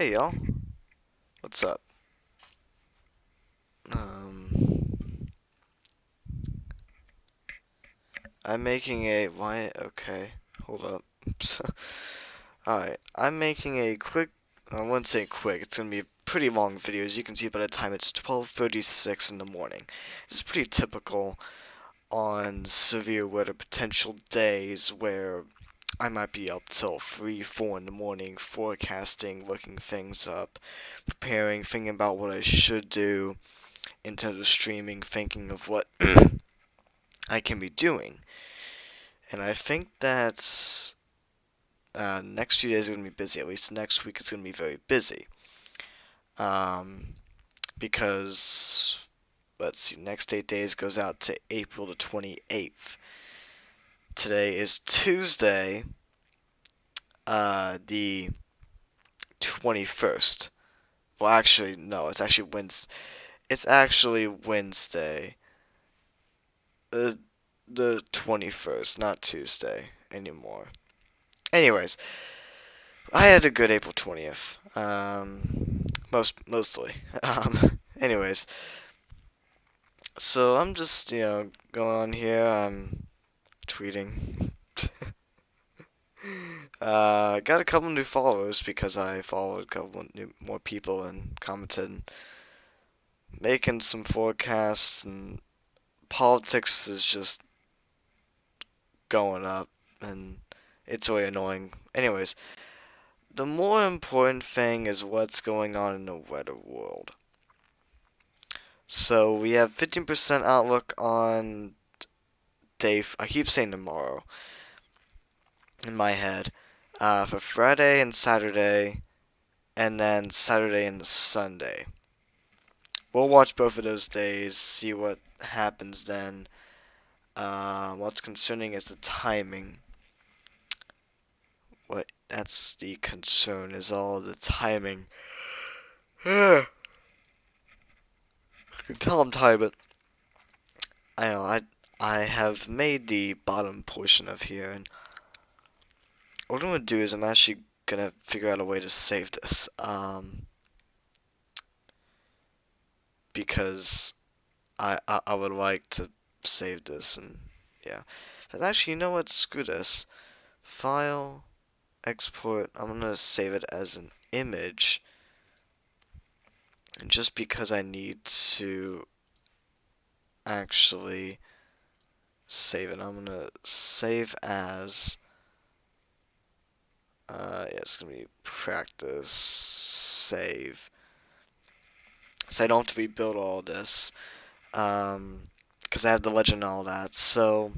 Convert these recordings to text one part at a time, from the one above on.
Hey y'all, what's up? Um, I'm making a why? Okay, hold up. Alright, I'm making a quick. I wouldn't say quick. It's gonna be a pretty long video, as you can see by the time it's 12:36 in the morning. It's pretty typical on severe weather potential days where I might be up till 3, 4 in the morning, forecasting, looking things up, preparing, thinking about what I should do in terms of streaming, thinking of what I can be doing. And I think that's next few days are going to be busy. At least next week it's going to be very busy. Um, because, let's see, next 8 days goes out to April the 28th. Today is Tuesday, the 21st. Well, actually, no, it's actually Wednesday. It's actually Wednesday, uh, the 21st, not Tuesday anymore. Anyways, I had a good April 20th. Mostly. Anyways, so I'm just, going on here. I'm tweeting. Got a couple new followers because I followed a couple more people and commented, making some forecasts, and politics is just going up, and it's really annoying. Anyways, the more important thing is what's going on in the weather world. So we have 15% outlook on I keep saying tomorrow in my head. For Friday and Saturday, and then Saturday and Sunday. We'll watch both of those days, see what happens then. What's concerning is the timing. That's the concern, is all the timing. I can tell I'm tired, but I know I have made the bottom portion of here, and what I'm gonna do is I'm actually gonna figure out a way to save this. Because I would like to save this, and yeah. But actually, you know what? Screw this. File, export. I'm gonna save it as an image, and just because I need to actually save it, I'm gonna save as. Yeah, it's gonna be practice save. So I don't have to rebuild all this. Because I have the legend and all that. So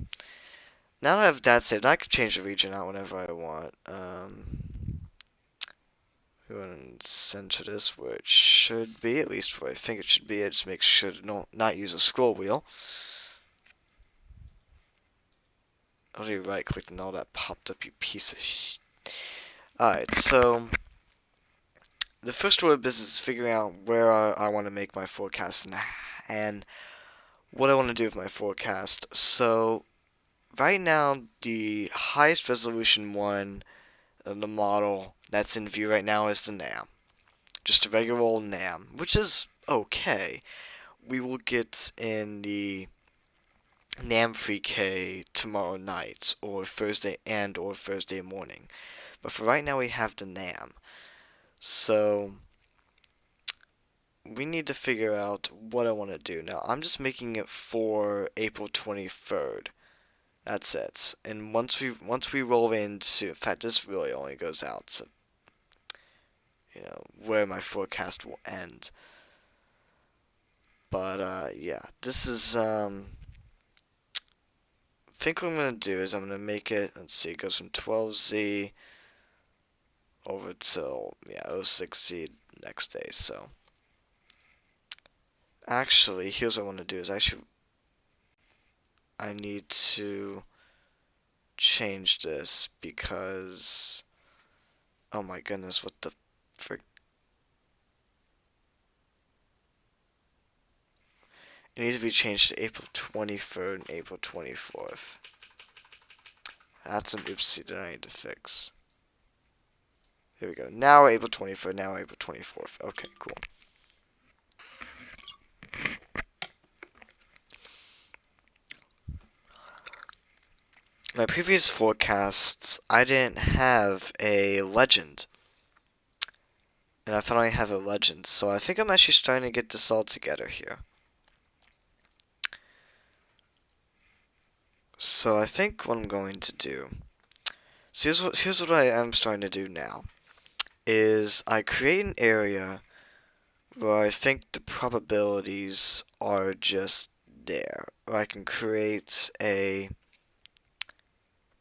now that I have that saved, I can change the region out whenever I want. Go ahead and center this where it should be, at least where I think it should be. I just make sure to not use a scroll wheel. I'll do right click and all that popped up, you piece of sh. Alright, so the first order of business is figuring out where I want to make my forecast and what I want to do with my forecast. So right now, the highest resolution one, the model that's in view right now is the NAM. Just a regular old NAM, which is okay. We will get in the NAM 3K tomorrow night or Thursday morning. But for right now we have the NAM. So we need to figure out what I want to do. Now I'm just making it for April 23rd. That's it. And once we roll into, in fact, this really only goes out to where my forecast will end. But yeah, this is I think what I'm gonna do is I'm gonna make it. Let's see, it goes from 12Z over till 06Z next day. So actually, here's what I want to do is I need to change this because oh my goodness, what the frick. It needs to be changed to April 23rd and April 24th. That's an oopsie that I need to fix. There we go. Now we're April 23rd. Now we're April 24th. Okay, cool. My previous forecasts, I didn't have a legend. And I finally have a legend. So I think I'm actually starting to get this all together here. So I think what I'm going to do. So here's what I am starting to do now. Is I create an area where I think the probabilities are just there. Or I can create a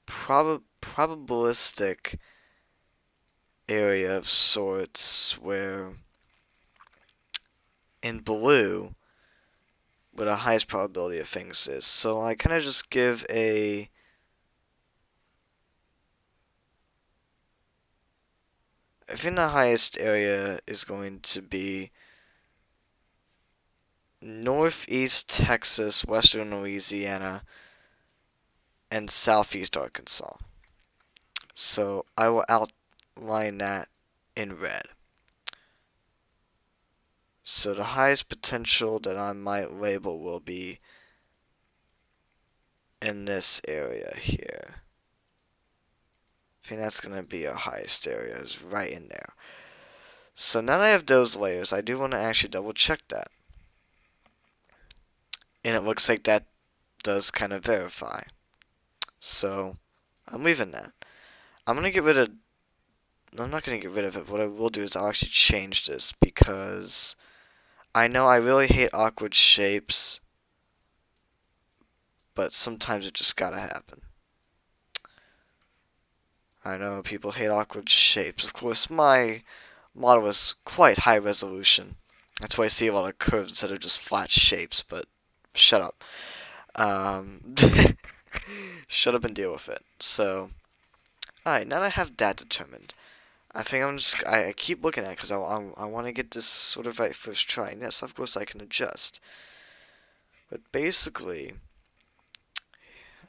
probabilistic area of sorts where in blue where the highest probability of things is. So I kind of just give a I think the highest area is going to be northeast Texas, western Louisiana, and southeast Arkansas. So I will outline that in red. So the highest potential that I might label will be in this area here. I think that's going to be our highest area, is right in there. So now that I have those layers, I do want to actually double check that. And it looks like that does kind of verify. So I'm leaving that. I'm going to get rid of I'm not going to get rid of it. What I will do is I'll actually change this because I know I really hate awkward shapes, but sometimes it just gotta happen. I know people hate awkward shapes. Of course, my model is quite high resolution. That's why I see a lot of curves instead of just flat shapes, but shut up. Shut up and deal with it. So, alright, now that I have that determined, I think I keep looking at it because I want to get this sort of right first try. And yes, of course I can adjust. But basically,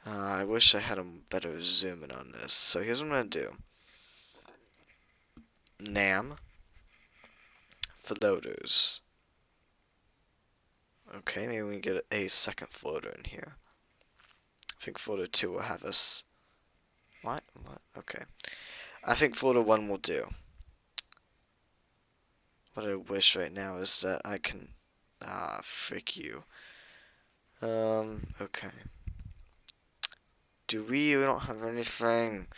I wish I had a better zoom in on this. So here's what I'm going to do. NAM. Floaters. Okay, maybe we can get a second floater in here. I think floater 2 will have us. What? Okay. I think floater 1 will do. What I wish right now is that I can... Ah, frick you. Okay. We don't have anything.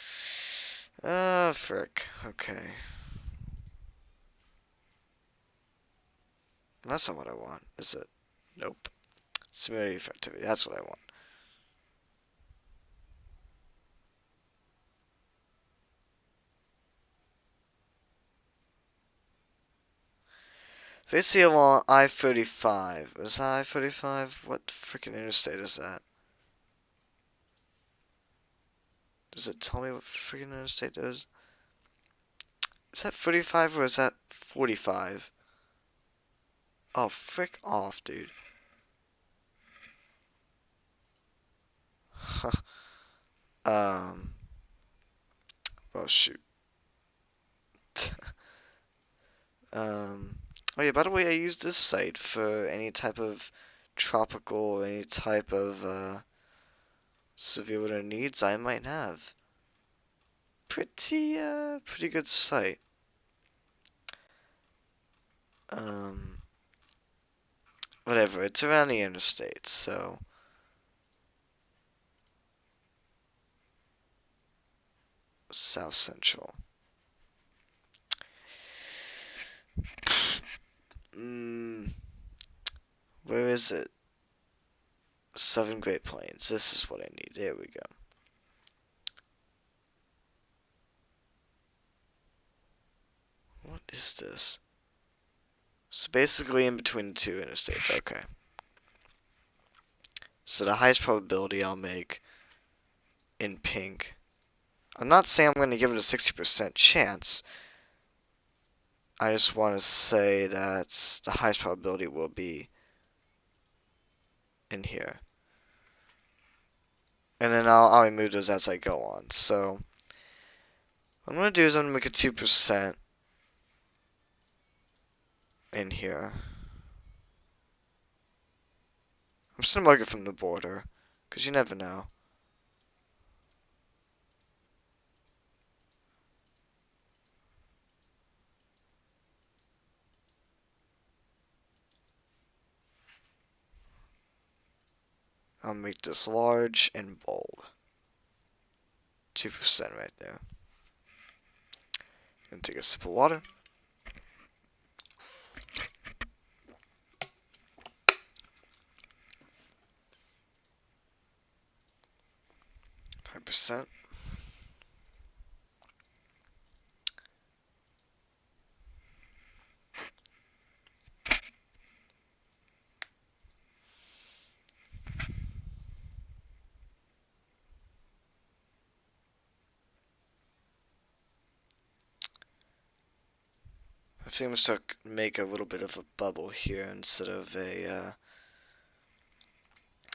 Ah, frick. Okay. That's not what I want, is it? Nope. Similarity effectivity, that's what I want. Basically along I-35. Is that I-35? What freaking interstate is that? Does it tell me what freaking interstate it is? Is that 35 or is that 45? Oh, frick off, dude. Oh shoot. Oh yeah, by the way, I use this site for any type of tropical, any type of, severe weather needs I might have. Pretty good site. Whatever, it's around the interstate, so... South Central. Where is it? 7 Great Plains. This is what I need. There we go. What is this? So basically in between the two interstates. Okay. So the highest probability I'll make in pink. I'm not saying I'm going to give it a 60% chance. I just want to say that the highest probability will be in here. And then I'll remove those as I go on. So What I'm gonna do is I'm gonna make a 2% in here. I'm just gonna mark it from the border, because you never know. I'll make this large and bold. 2% right there. Gonna take a sip of water. %. I think I'm gonna start make a little bit of a bubble here instead of a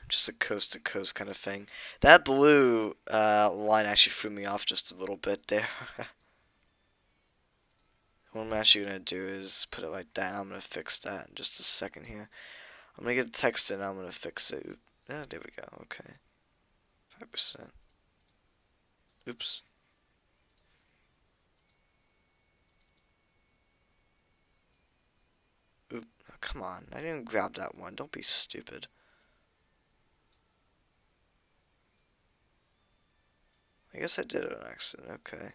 just a coast to coast kind of thing. That blue line actually threw me off just a little bit there. What I'm actually gonna do is put it like that. I'm gonna fix that in just a second here. I'm gonna get text in. I'm gonna fix it. Yeah, there we go. Okay, 5%. Oops. Oop. Oh, come on. I didn't grab that one. Don't be stupid. I guess I did it on accident. Okay.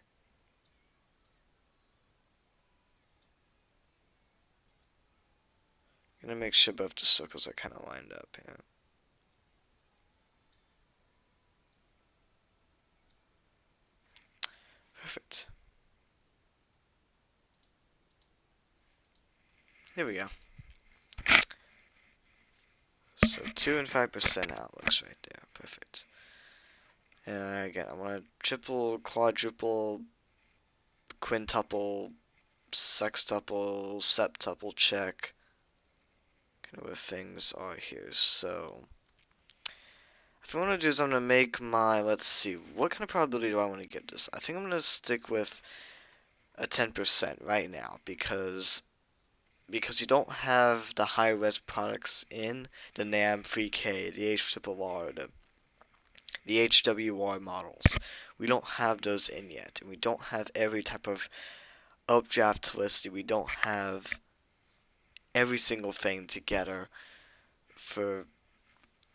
Gonna make sure both the circles are kind of lined up. Yeah. Perfect. There we go. So 2 and 5% outlooks right there. Perfect. And again, I want to triple, quadruple, quintuple, sextuple, septuple check. Kind of where things are here. So if I want to do is I'm going to make my, let's see, what kind of probability do I want to give this? I think I'm going to stick with a 10% right now because you don't have the high res products in the NAM 3K, the HRRR, the HWR models. We don't have those in yet, and we don't have every type of updraft listed. We don't have every single thing together for,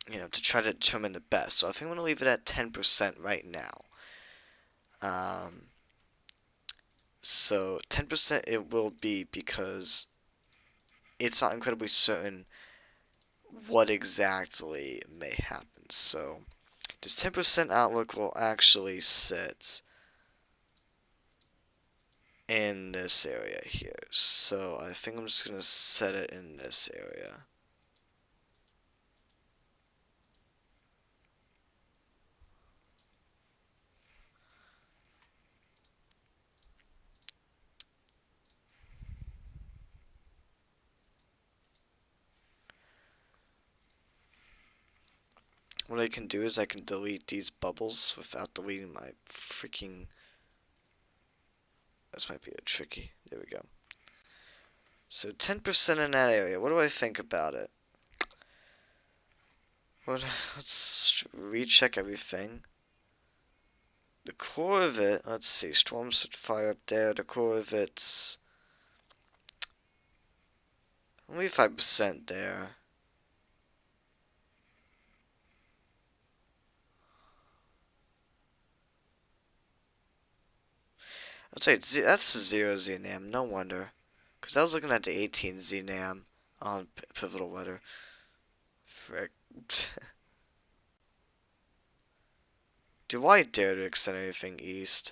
to try to determine the best. So I think I'm going to leave it at 10% right now. So 10% it will be because it's not incredibly certain what exactly may happen. So this 10% outlook will actually sit in this area here. So I think I'm just going to set it in this area. What I can do is I can delete these bubbles without deleting my freaking... This might be a tricky. There we go. So 10% in that area. What do I think about it? Let's recheck everything. The core of it, let's see, storms should fire up there. The core of it's only 5% there. I'd say that's 0 ZNAM, no wonder. Because I was looking at the 18 ZNAM on Pivotal Weather. Frick. Do I dare to extend anything east?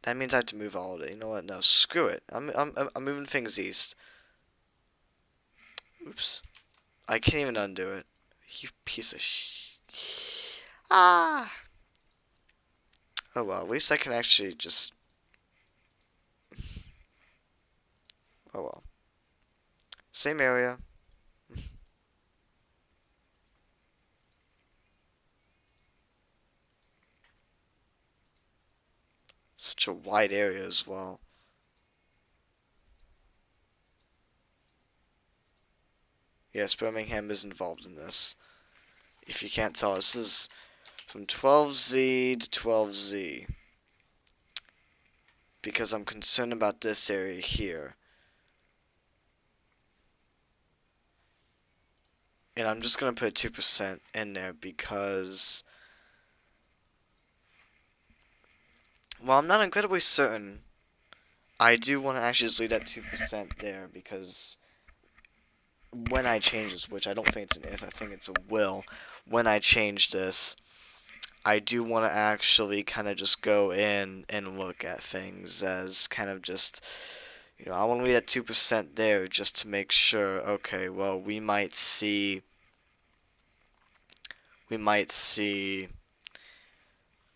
That means I have to move all of it. You know what? No, screw it. I'm moving things east. Oops. I can't even undo it. You piece of Ah! Oh well, at least I can actually just... Oh well. Same area. Such a wide area as well. Yes, Birmingham is involved in this. If you can't tell, this is from 12Z to 12Z. Because I'm concerned about this area here. And I'm just going to put 2% in there because, well, I'm not incredibly certain. I do want to actually just leave that 2% there because when I change this, which I don't think it's an if, I think it's a will, when I change this, I do want to actually kind of just go in and look at things as kind of just, I want to leave that 2% there just to make sure, okay, well, we might see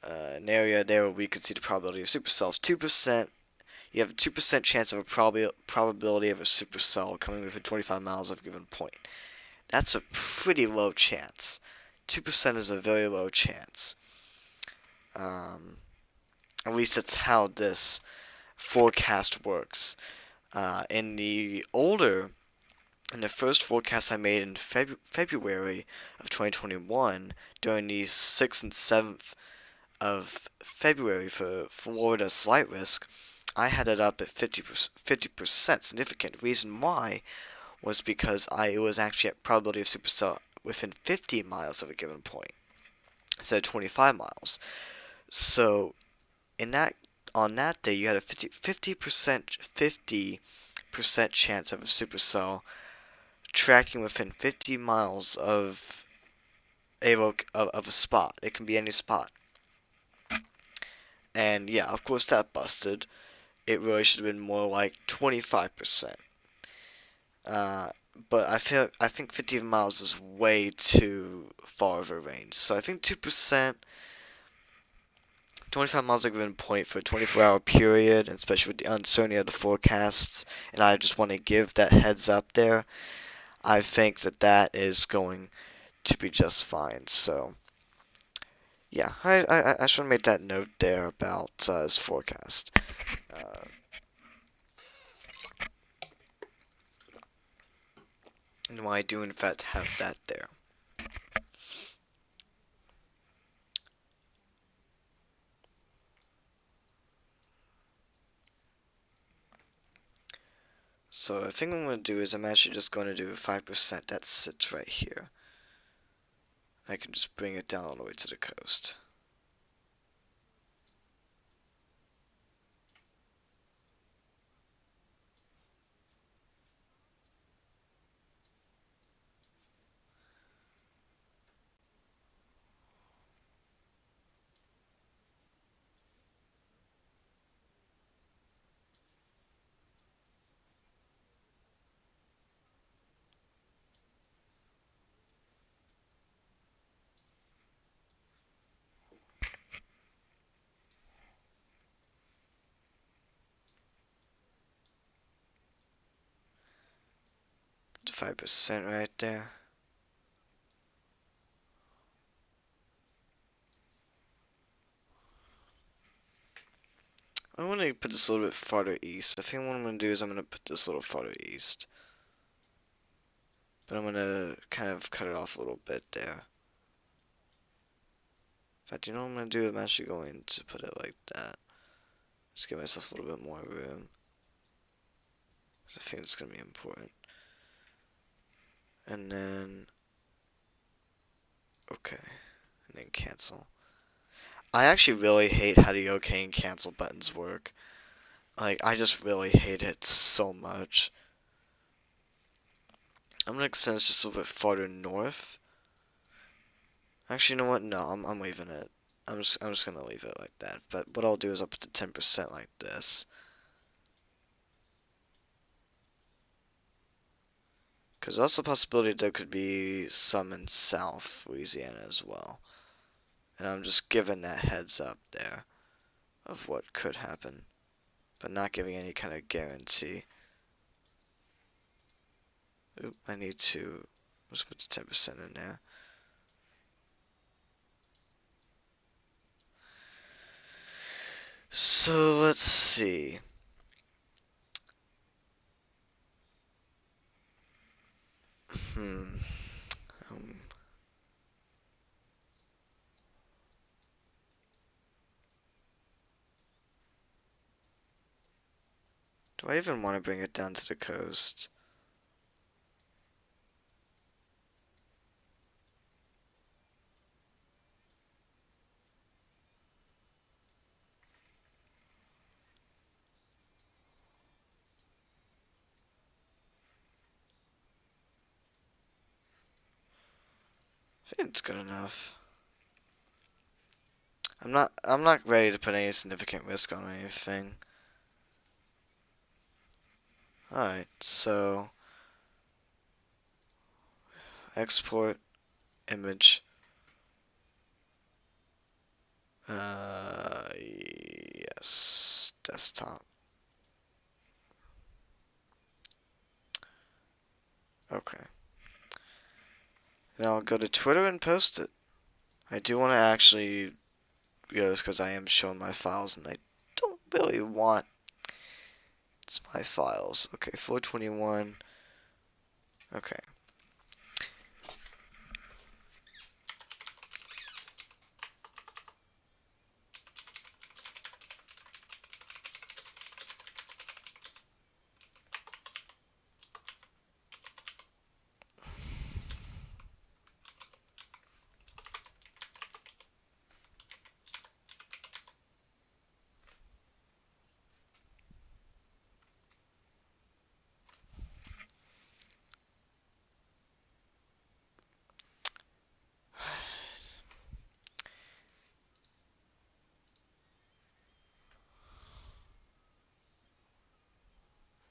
an area there where we could see the probability of supercells. 2%, you have a 2% chance of a probability of a supercell coming within 25 miles of a given point. That's a pretty low chance. 2% is a very low chance. At least that's how this forecast works. In the first forecast I made in February of 2021, during the 6th and 7th of February for Florida slight risk, I had it up at 50%. Significant reason why was because it was actually at probability of supercell within 50 miles of a given point instead of 25 miles. So on that day you had a 50% chance of a supercell tracking within 50 miles of a spot. It can be any spot. And yeah, of course that busted. It really should have been more like 25%. But I think 50 miles is way too far of a range. So I think 2%, 25 miles a given point for a 24-hour period, especially with the uncertainty of the forecasts, and I just want to give that heads up there. I think that is going to be just fine. So yeah, I just want to make that note there about his forecast. And why I do in fact have that there. So I think what I'm going to do is I'm actually just going to do 5% that sits right here. I can just bring it down all the way to the coast. To 5% right there. I want to put this a little bit farther east. I think what I'm going to do is I'm going to put this a little farther east. But I'm going to kind of cut it off a little bit there. In fact, you know what I'm going to do? I'm actually going to put it like that. Just give myself a little bit more room. I think it's going to be important. And then, okay. And then cancel. I actually really hate how the OK and cancel buttons work. Like, I just really hate it so much. I'm gonna extend this just a little bit farther north. Actually, you know what? No, I'm leaving it. I'm just gonna leave it like that. But what I'll do is I'll put the 10% like this. Because there's also a possibility there could be some in South Louisiana as well. And I'm just giving that heads up there of what could happen, but not giving any kind of guarantee. Oop, I need to just put the 10% in there. So let's see. Hmm. Um, do I even want to bring it down to the coast? I think it's good enough. I'm not ready to put any significant risk on anything. Alright, so export image. Yes, desktop. Okay. Now I'll go to Twitter and post it. I do want to actually go this because I am showing my files and I don't really want it's my files. Okay, 421. Okay.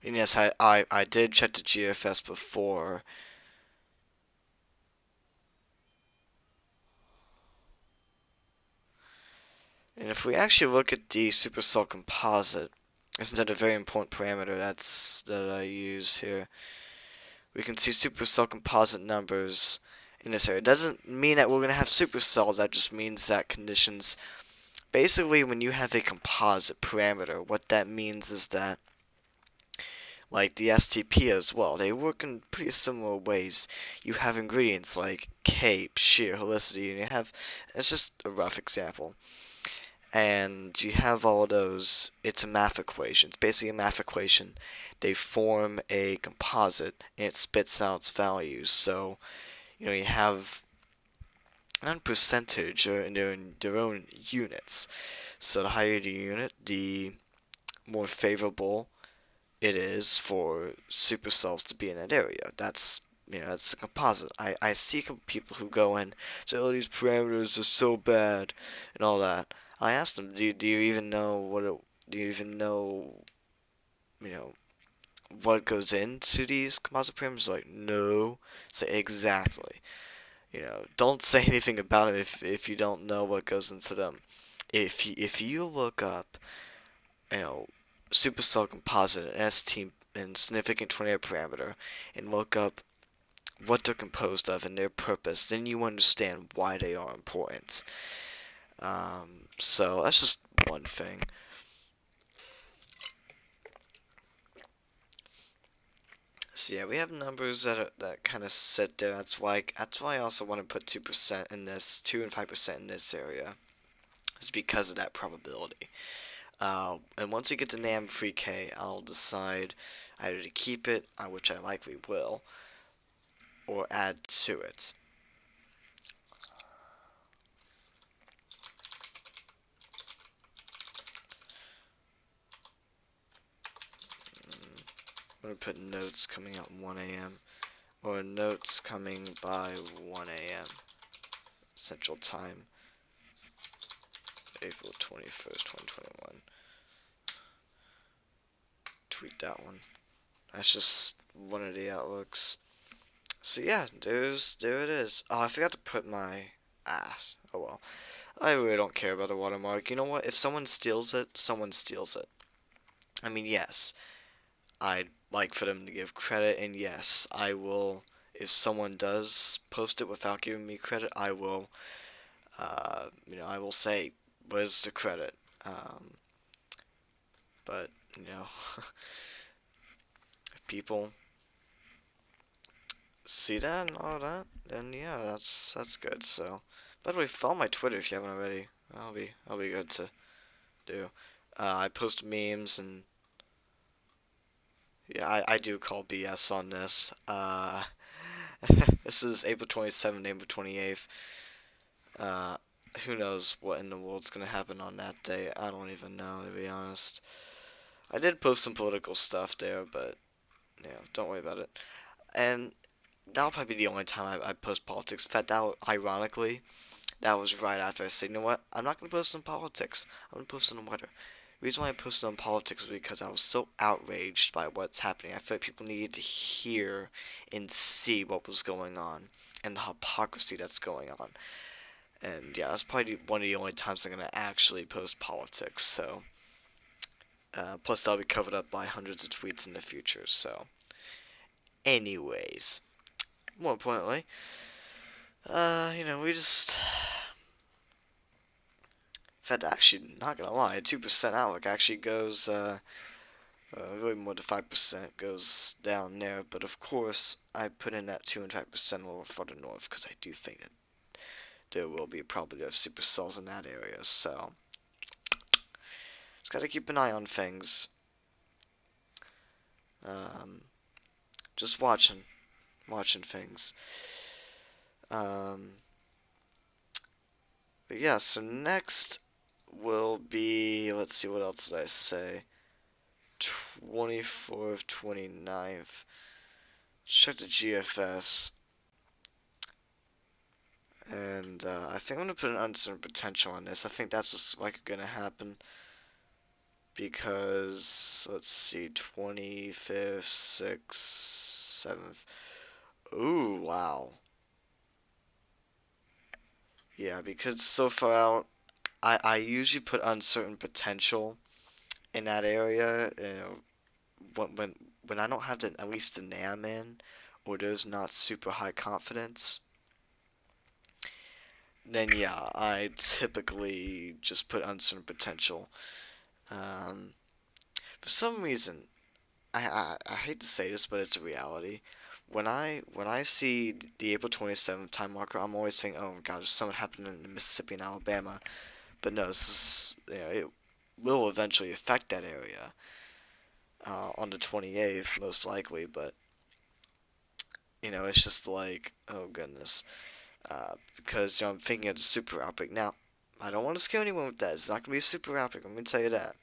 And yes, I did check the GFS before. And if we actually look at the supercell composite, isn't that a very important parameter that I use here? We can see supercell composite numbers in this area. It doesn't mean that we're going to have supercells, that just means that conditions. Basically, when you have a composite parameter, what that means is that, like the STP as well, they work in pretty similar ways. You have ingredients like cape, shear, helicity, and you have, it's just a rough example. And you have all of those, it's a math equation. It's basically a math equation. They form a composite and it spits out its values. So, you have on percentage or in their own units. So the higher the unit, the more favorable it is for supercells to be in that area. That's a composite. I see people who go in say, oh, these parameters are so bad and all that. I asked them, do you even know do you even know, you know, what goes into these composite parameters? Like, no. Say exactly. Don't say anything about it if you don't know what goes into them. If you look up, you know, supercell composite and ST and significant tornado parameter and look up what they're composed of and their purpose, then you understand why they are important. So that's just one thing. So yeah, we have numbers that kind of sit there. That's why I also want to put 2% in this, 2 and 5% in this area. Is because of that probability. And once we get to NAM free K, I'll decide either to keep it, which I likely will, or add to it. I'm going to put notes coming out 1 a.m. or notes coming by 1 a.m. Central Time, April 21st, 2021. Tweet that one. That's just one of the outlooks. So yeah, there it is. Oh, I forgot to put my ass. Oh well. I really don't care about the watermark. You know what? If someone steals it, someone steals it. I mean, yes, I'd like for them to give credit, and yes, I will. If someone does post it without giving me credit, I will. I will say, where's the credit? if people see that and all that, then yeah, that's good. So, by the way, follow my Twitter if you haven't already. I'll be good to do. I post memes and yeah, I do call BS on this. This is April 27th, April 28th. Uh, who knows what in the world's gonna happen on that day? I don't even know, to be honest. I did post some political stuff there, but yeah, don't worry about it. And that'll probably be the only time I post politics. In fact, ironically, that was right after I said, you know what? I'm not gonna post on politics. I'm gonna post on weather. The reason why I posted on politics was because I was so outraged by what's happening. I felt like people needed to hear and see what was going on and the hypocrisy that's going on. And yeah, that's probably one of the only times I'm gonna actually post politics. So, plus that'll be covered up by hundreds of tweets in the future. So, anyways, more importantly, we just. In fact, actually, not gonna lie, 2% outlook actually goes, really more than 5% goes down there. But of course, I put in that 2 and 5% a little further north because I do think that there will be probably supercells in that area. So, just gotta keep an eye on things. Um, just watching things. Um, but yeah, so next will be, let's see, what else did I say? 24th, 29th. Check the GFS. And I think I'm going to put an uncertain potential on this. I think that's what's like going to happen. Because, let's see, 25th, 6th, 7th. Ooh, wow. Yeah, because so far out, I usually put uncertain potential in that area. You know, when I don't have at least the NAM in, or there's not super high confidence, then yeah, I typically just put uncertain potential. Um, for some reason, I hate to say this, but it's a reality. When I see the April 27th time marker, I'm always thinking, oh my God, there's something happening in Mississippi and Alabama. But no, it will eventually affect that area on the 28th, most likely. But it's just like, oh goodness, because I'm thinking of the super outbreak now. I don't want to scare anyone with that. It's not gonna be a super outbreak. I'm gonna tell you that.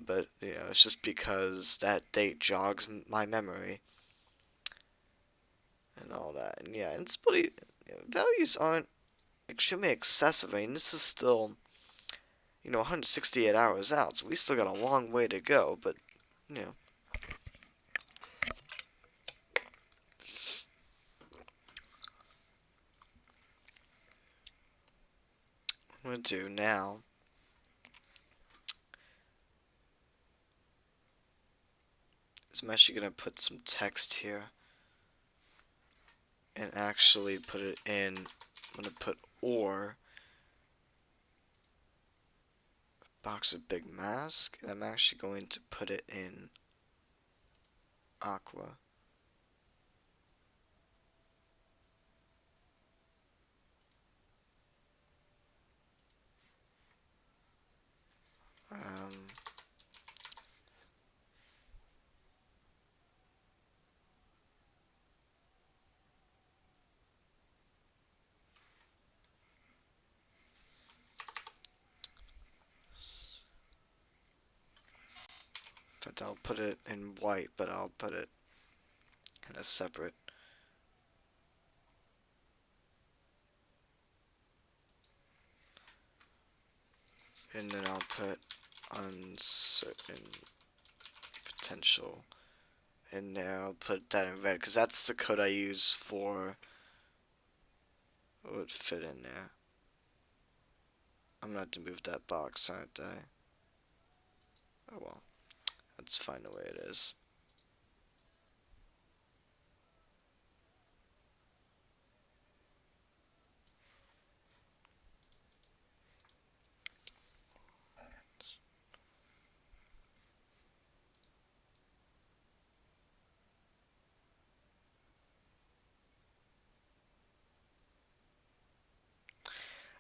But it's just because that date jogs my memory and all that. And yeah, it's pretty. Values aren't extremely excessive. I mean, this is still 168 hours out, so we still got a long way to go. But you know, what I'm gonna do now is I'm actually gonna put some text here and actually put it in. I'm gonna put or box of big mask, and I'm actually going to put it in aqua. Um, in fact, I'll put it in white, but I'll put it in a separate. And then I'll put uncertain potential in there. I'll put that in red because that's the code I use for what would fit in there. I'm gonna have to move that box, aren't I? Oh well, that's fine the way it is.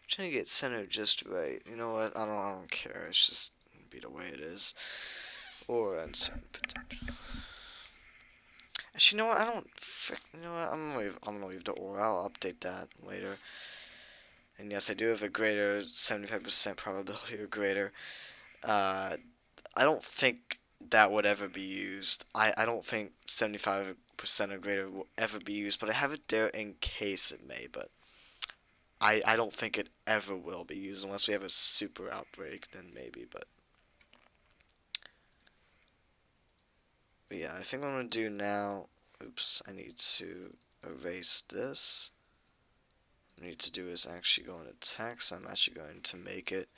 trying to get centered just right. You know what? I don't care. It's just be the way it is. Or uncertain potential. Actually, you know what? I don't. You know what? I'm gonna leave the or. I'll update that later. And yes, I do have a greater 75% probability or greater. I don't think that would ever be used. I don't think 75% or greater will ever be used, but I have it there in case it may. But I don't think it ever will be used unless we have a super outbreak, then maybe. But yeah, I think what I'm gonna do now. Oops, I need to erase this. What I need to do is actually go into text. I'm actually going to make it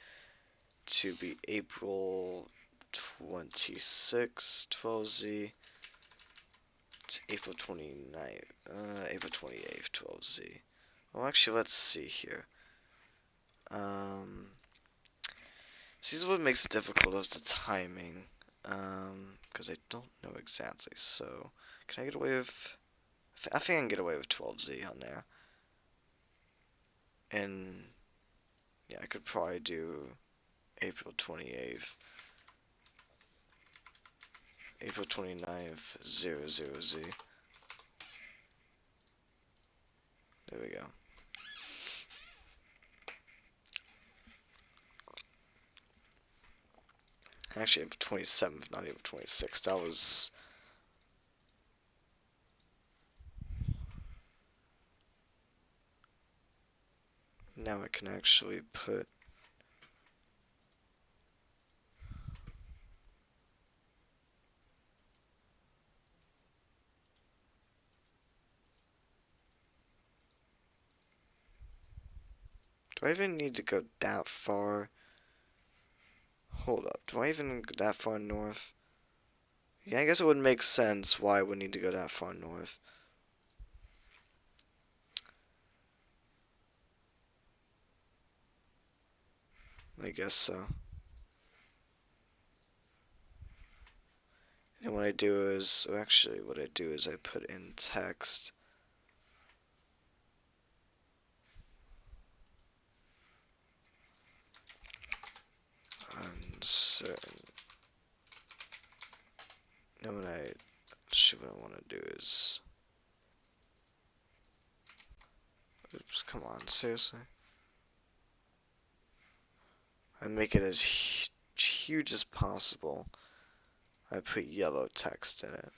to be April 26, 12Z. To April 29th, April 28th, 12Z. Well, actually, let's see here. See, this is what makes it difficult is the timing. Because I don't know exactly. So, can I get away with? I think I can get away with 12Z on there. And yeah, I could probably do April 28th, April 29th, 00Z. There we go. Actually, April 27th, not April 26th. That was. Now I can actually put. Do I even need to go that far? Hold up. Do I even go that far north? Yeah, I guess it would make sense why I would need to go that far north. I guess so. And what I do is, actually, what I do is I put in text. Uncertain. Then what I want to do is. Oops, come on, seriously? I make it as huge as possible. I put yellow text in it.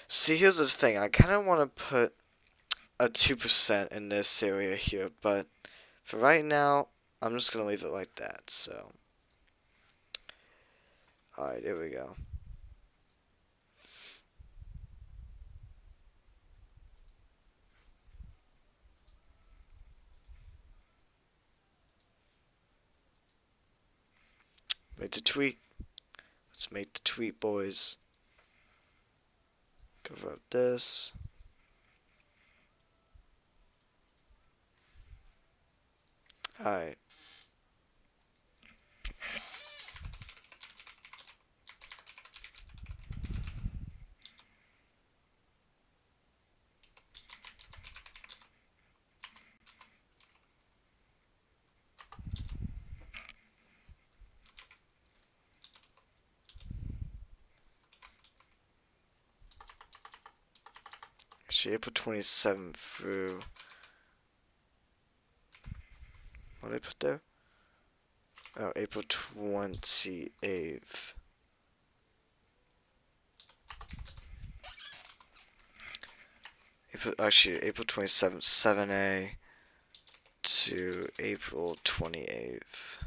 See, here's the thing. I kind of want to put a 2% in this area here, but for right now, I'm just going to leave it like that, so. Alright, there we go. Made the tweet. Let's make the tweet, boys. Cover up this. Alright. Actually, April 27th through. What did I put there? Oh, April 28th. April 27th, 7A to April 28th,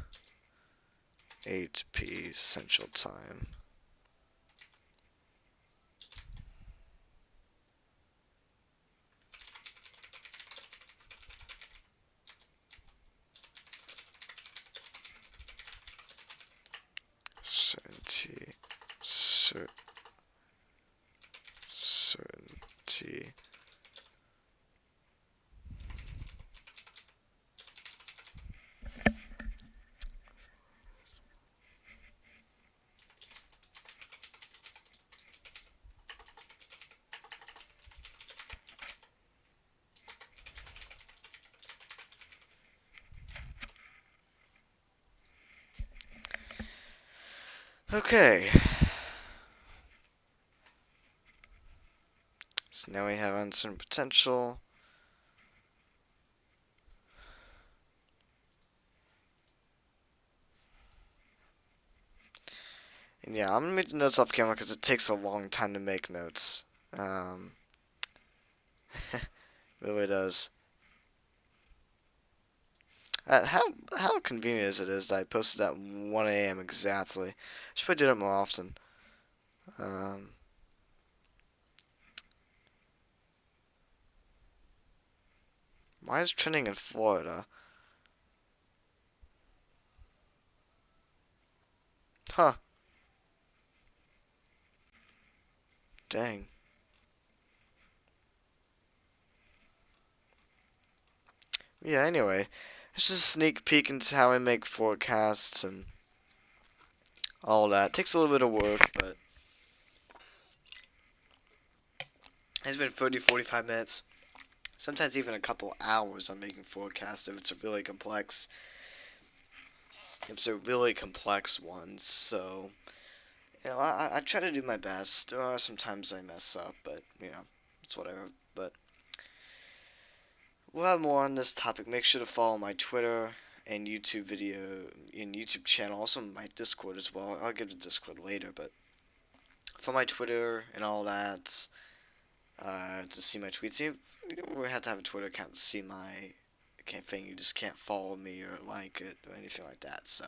8 p. Central Time. Certainty. Okay. So now we have uncertain potential. And yeah, I'm gonna make the notes off camera because it takes a long time to make notes. It really does. How convenient is it that I posted at 1 a.m. exactly? I should probably do that more often. Um, why is trending in Florida? Huh? Dang. Yeah. Anyway, it's just a sneak peek into how I make forecasts and all that. It takes a little bit of work, but it's been 30, 45 minutes. Sometimes even a couple hours on making forecasts if it's a really complex one. So I try to do my best. There are sometimes I mess up, but it's whatever. But we'll have more on this topic. Make sure to follow my Twitter and YouTube channel, also my Discord as well. I'll get to Discord later, but for my Twitter and all that, to see my tweets. You don't really have to have a Twitter account to see my thing. You just can't follow me or like it or anything like that. So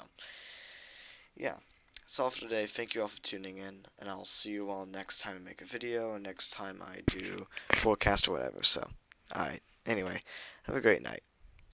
yeah, that's all for today. Thank you all for tuning in, and I'll see you all next time I make a video or next time I do forecast or whatever. So, alright. Anyway, have a great night.